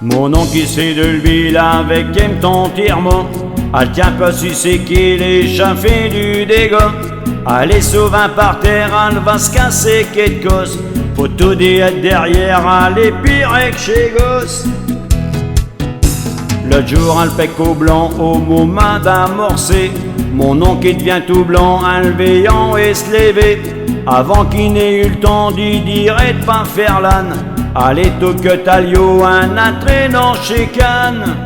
Mon oncle qui sait de l'huile avec ton tire-mont. Elle tient pas si c'est qu'il est chauffé du dégât. Elle est souvent par terre, elle va se casser quelque chose. Faut tout dire derrière, elle est pire que chez Gosse. L'autre jour, elle fait qu'au blanc au moment d'amorcer. Mon oncle qui devient tout blanc, en le veillant et se lever. Avant qu'il n'ait eu le temps d'y dire et de pas faire l'âne. Allez tout que talio, un entraînant chez Cannes.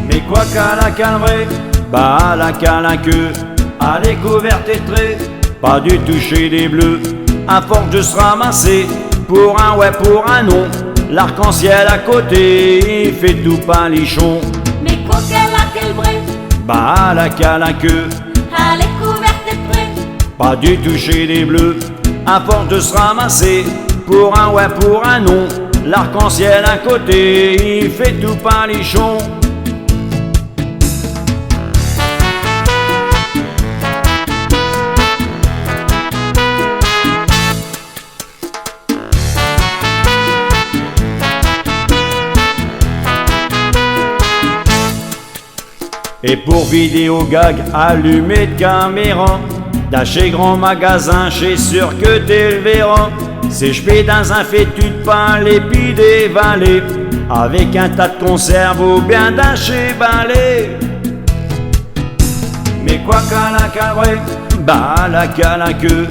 Mais quoi qu'à la calvrée, bah à la queue, elle est couverte et traits, pas du toucher des bleus. À force de se ramasser, pour un ouais, pour un non. L'arc-en-ciel à côté, il fait tout palichon. Mais quoi qu'elle a quel vrai, bah à la queue, elle est couverte et traits, pas du toucher des bleus. À force de se ramasser, pour un ouais, pour un non. L'arc-en-ciel à côté, il fait tout palichon. Et pour vidéo gag, allumé de caméra, dans chez grand magasin, j'suis sûr que t'es le verras. C'est j'pais dans un fétu de pain, les pis des vallées, avec un tas de conserves ou bien d'un chez balai. Mais quoi qu'à la cabrée, bah à la queue,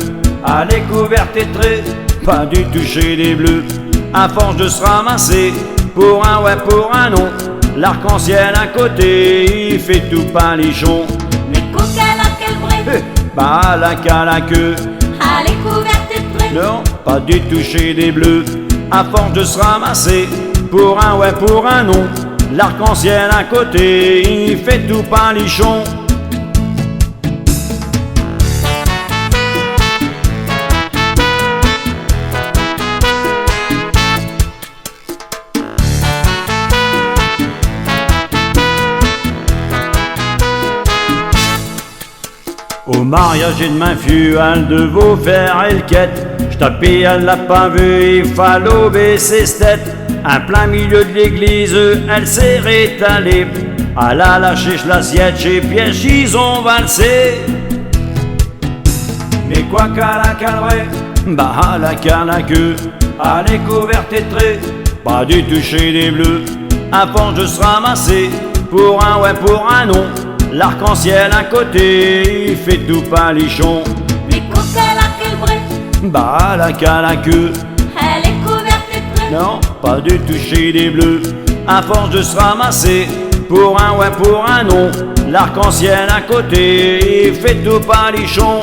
elle est couverte et traits, pas du toucher des bleus. À force de se ramasser, pour un ouais, pour un non. L'arc-en-ciel à côté, il fait tout palichon. mais quoi qu'elle a quel vrai, bah à la queue, elle est couverte et traits, non, pas du toucher des bleus. À force de se ramasser, pour un ouais, pour un non. L'arc-en-ciel à côté, il fait tout palichon. Au mariage et demain fut elle de vos faire elle quête. J'tapis, elle l'a pas vu, il fallait baisser ses têtes. En plein milieu de l'église, elle s'est rétalée. Elle a lâché l'assiette chez Pierre, ils ont valsé. Mais quoi qu'à la calvrée, bah à la queue, elle est couverte et traits, pas du toucher des bleus. À force de se ramasser, pour un ouais, pour un non. L'arc-en-ciel à côté, il fait tout palichon. mais quoi qu'elle a quel vrai, bah à la queue, elle est couverte et traits, non, pas du toucher des bleus. À force de se ramasser, pour un ouais, pour un non. L'arc-en-ciel à côté, il fait tout palichon.